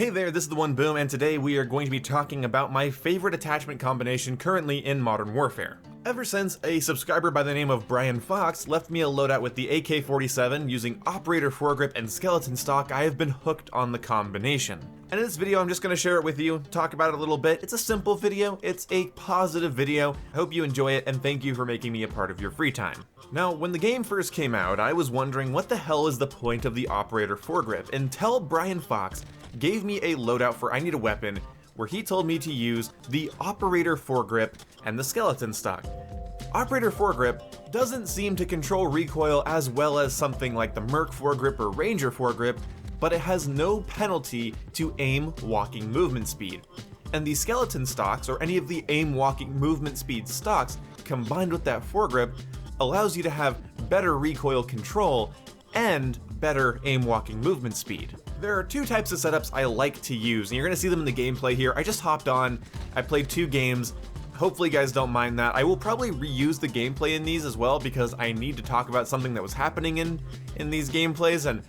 Hey there, this is the One Boom, and today we are going to be talking about my favorite attachment combination currently in Modern Warfare. Ever since a subscriber by the name of Brian Fox left me a loadout with the AK-47 using operator foregrip and skeleton stock, I have been hooked on the combination. And in this video, I'm just going to share it with you, talk about it a little bit. It's a simple video, it's a positive video. I hope you enjoy it, and thank you for making me a part of your free time. Now, when the game first came out, I was wondering what the hell is the point of the operator foregrip until Brian Fox gave me a loadout for I Need a Weapon, where he told me to use the operator foregrip and the skeleton stock. Operator foregrip doesn't seem to control recoil as well as something like the Merc foregrip or Ranger foregrip, but it has no penalty to aim walking movement speed. And the skeleton stocks, or any of the aim walking movement speed stocks, combined with that foregrip, allows you to have better recoil control and better aim walking movement speed. There are two types of setups I like to use, and you're going to see them in the gameplay here. I just hopped on, I played 2 games. Hopefully you guys don't mind that. I will probably reuse the gameplay in these as well, because I need to talk about something that was happening in these gameplays, and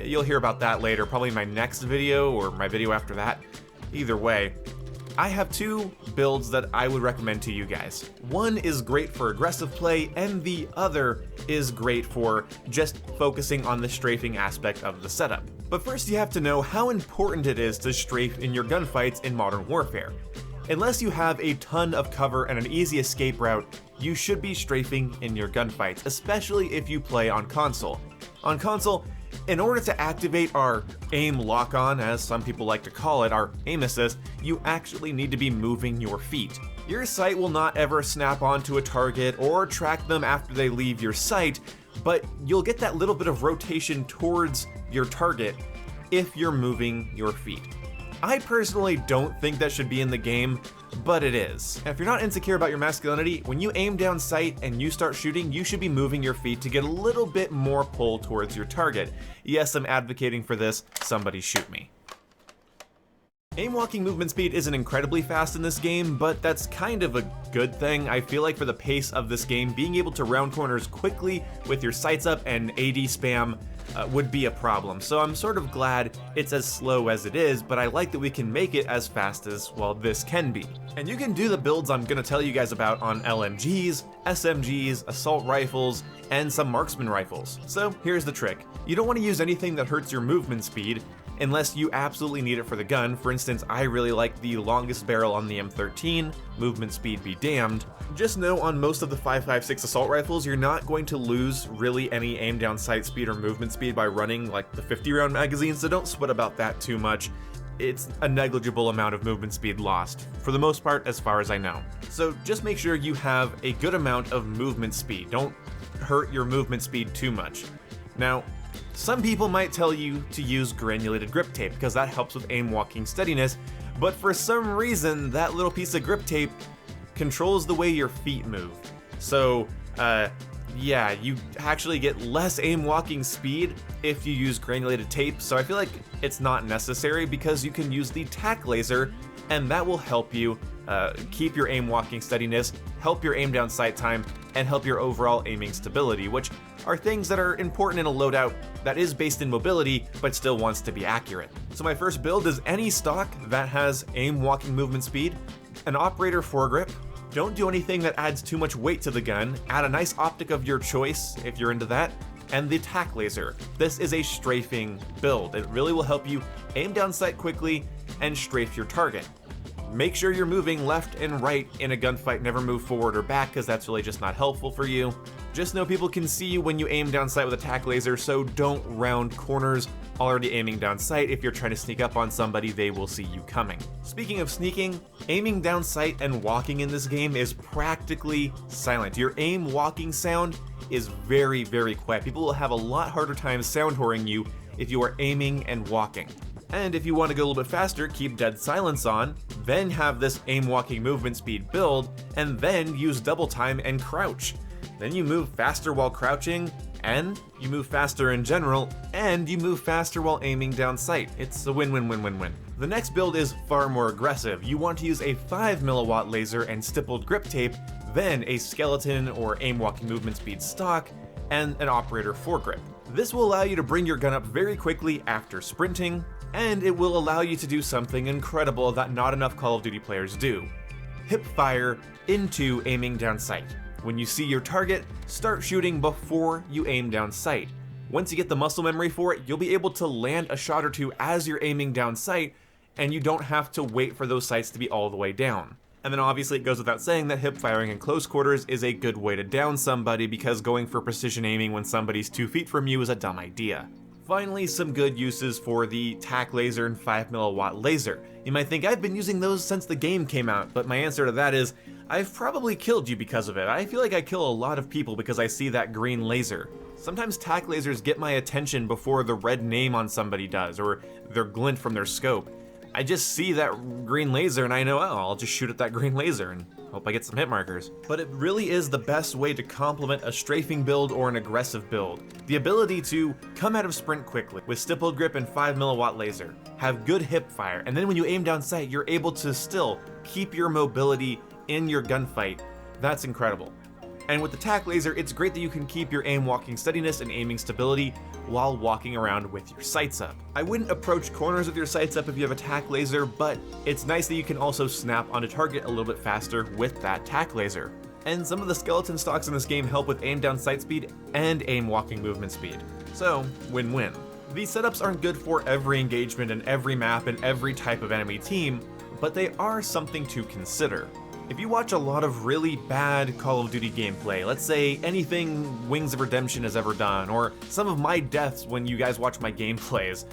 you'll hear about that later, probably in my next video or my video after that. Either way, I have 2 builds that I would recommend to you guys. One is great for aggressive play, and the other is great for just focusing on the strafing aspect of the setup. But first you have to know how important it is to strafe in your gunfights in Modern Warfare. Unless you have a ton of cover and an easy escape route, you should be strafing in your gunfights, especially if you play on console. On console, in order to activate our aim lock-on, as some people like to call it, our aim assist, you actually need to be moving your feet. Your sight will not ever snap onto a target or track them after they leave your sight, but you'll get that little bit of rotation towards your target if you're moving your feet. I personally don't think that should be in the game, but it is. If you're not insecure about your masculinity, when you aim down sight and you start shooting, you should be moving your feet to get a little bit more pull towards your target. Yes, I'm advocating for this, somebody shoot me. Aim walking movement speed isn't incredibly fast in this game, but that's kind of a good thing. I feel like for the pace of this game, being able to round corners quickly with your sights up and AD spam would be a problem. So I'm sort of glad it's as slow as it is, but I like that we can make it as fast as, well, this can be. And you can do the builds I'm gonna tell you guys about on LMGs, SMGs, assault rifles, and some marksman rifles. So here's the trick. You don't want to use anything that hurts your movement speed, unless you absolutely need it for the gun. For instance, I really like the longest barrel on the M13, movement speed be damned. Just know on most of the 5.56 assault rifles, you're not going to lose really any aim down sight speed or movement speed by running like the 50 round magazine, so don't sweat about that too much. It's a negligible amount of movement speed lost, for the most part, as far as I know. So just make sure you have a good amount of movement speed. Don't hurt your movement speed too much. Now, some people might tell you to use granulated grip tape because that helps with aim walking steadiness, but for some reason that little piece of grip tape controls the way your feet move. So yeah, you actually get less aim walking speed if you use granulated tape, so I feel like it's not necessary because you can use the tack laser, and that will help you keep your aim walking steadiness, help your aim down sight time, and help your overall aiming stability, which are things that are important in a loadout that is based in mobility but still wants to be accurate. So my first build is any stock that has aim walking movement speed, an operator foregrip. Don't do anything that adds too much weight to the gun, add a nice optic of your choice if you're into that, and the tack laser. This is a strafing build. It really will help you aim down sight quickly and strafe your target. Make sure you're moving left and right in a gunfight, never move forward or back because that's really just not helpful for you. Just know people can see you when you aim down sight with a tack laser, so don't round corners already aiming down sight. If you're trying to sneak up on somebody, they will see you coming. Speaking of sneaking, aiming down sight and walking in this game is practically silent. Your aim walking sound is very, very quiet. People will have a lot harder time sound whoring you if you are aiming and walking. And if you want to go a little bit faster, keep dead silence on, then have this aim walking movement speed build, and then use double time and crouch. Then you move faster while crouching, and you move faster in general, and you move faster while aiming down sight. It's a win-win-win-win-win. The next build is far more aggressive. You want to use a 5 milliwatt laser and stippled grip tape, then a skeleton or aim walking movement speed stock, and an operator foregrip. This will allow you to bring your gun up very quickly after sprinting, And it will allow you to do something incredible that not enough Call of Duty players do. Hip fire into aiming down sight. When you see your target, start shooting before you aim down sight. Once you get the muscle memory for it, you'll be able to land a shot or two as you're aiming down sight, and you don't have to wait for those sights to be all the way down. And then obviously it goes without saying that hip firing in close quarters is a good way to down somebody, because going for precision aiming when somebody's 2 feet from you is a dumb idea. Finally, some good uses for the tac laser and 5mm laser. You might think I've been using those since the game came out, but my answer to that is I've probably killed you because of it. I feel like I kill a lot of people because I see that green laser. Sometimes tac lasers get my attention before the red name on somebody does, or their glint from their scope. I just see that green laser and I know, oh, I'll just shoot at that green laser and hope I get some hit markers. But it really is the best way to complement a strafing build or an aggressive build. The ability to come out of sprint quickly with stippled grip and 5mm laser, have good hip fire, and then when you aim down sight, you're able to still keep your mobility in your gunfight. That's incredible. And with the tac laser, it's great that you can keep your aim walking steadiness and aiming stability while walking around with your sights up. I wouldn't approach corners with your sights up if you have a tac laser, but it's nice that you can also snap onto target a little bit faster with that tac laser. And some of the skeleton stocks in this game help with aim down sight speed and aim walking movement speed. So, win-win. These setups aren't good for every engagement and every map and every type of enemy team, but they are something to consider. If you watch a lot of really bad Call of Duty gameplay, let's say anything Wings of Redemption has ever done, or some of my deaths when you guys watch my gameplays,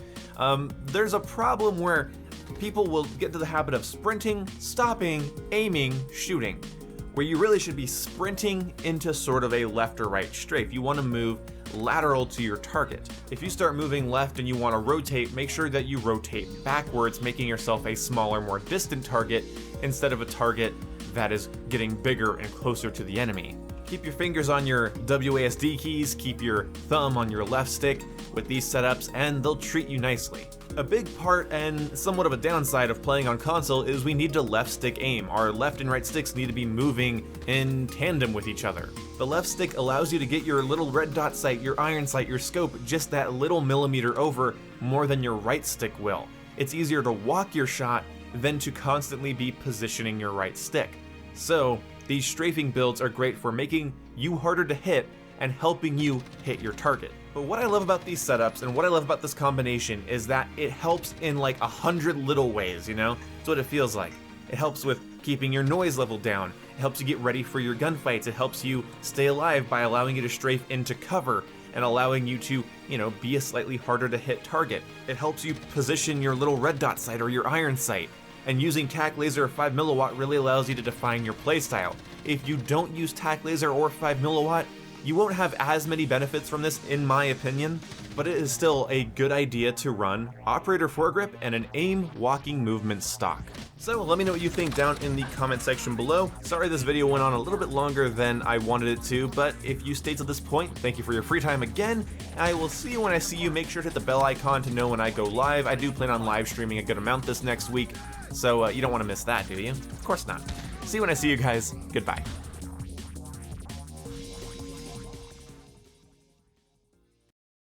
there's a problem where people will get into the habit of sprinting, stopping, aiming, shooting, where you really should be sprinting into sort of a left or right strafe. You want to move lateral to your target. If you start moving left and you want to rotate, make sure that you rotate backwards, making yourself a smaller, more distant target instead of a target that is getting bigger and closer to the enemy. Keep your fingers on your WASD keys, keep your thumb on your left stick with these setups, and they'll treat you nicely. A big part and somewhat of a downside of playing on console is we need to left stick aim. Our left and right sticks need to be moving in tandem with each other. The left stick allows you to get your little red dot sight, your iron sight, your scope just that little millimeter over more than your right stick will. It's easier to walk your shot than to constantly be positioning your right stick. So, these strafing builds are great for making you harder to hit and helping you hit your target. But what I love about these setups and what I love about this combination is that it helps in like 100 little ways, you know? That's what it feels like. It helps with keeping your noise level down. It helps you get ready for your gunfights. It helps you stay alive by allowing you to strafe into cover and allowing you to, be a slightly harder to hit target. It helps you position your little red dot sight or your iron sight. And using tac laser or 5mm really allows you to define your playstyle. If you don't use tac laser or 5mm, you won't have as many benefits from this in my opinion, but it is still a good idea to run operator foregrip and an aim walking movement stock. So let me know what you think down in the comment section below. Sorry this video went on a little bit longer than I wanted it to, but if you stayed to this point, thank you for your free time again. I will see you when I see you. Make sure to hit the bell icon to know when I go live. I do plan on live streaming a good amount this next week, so you don't want to miss that, do you? Of course not. See you when I see you guys. Goodbye.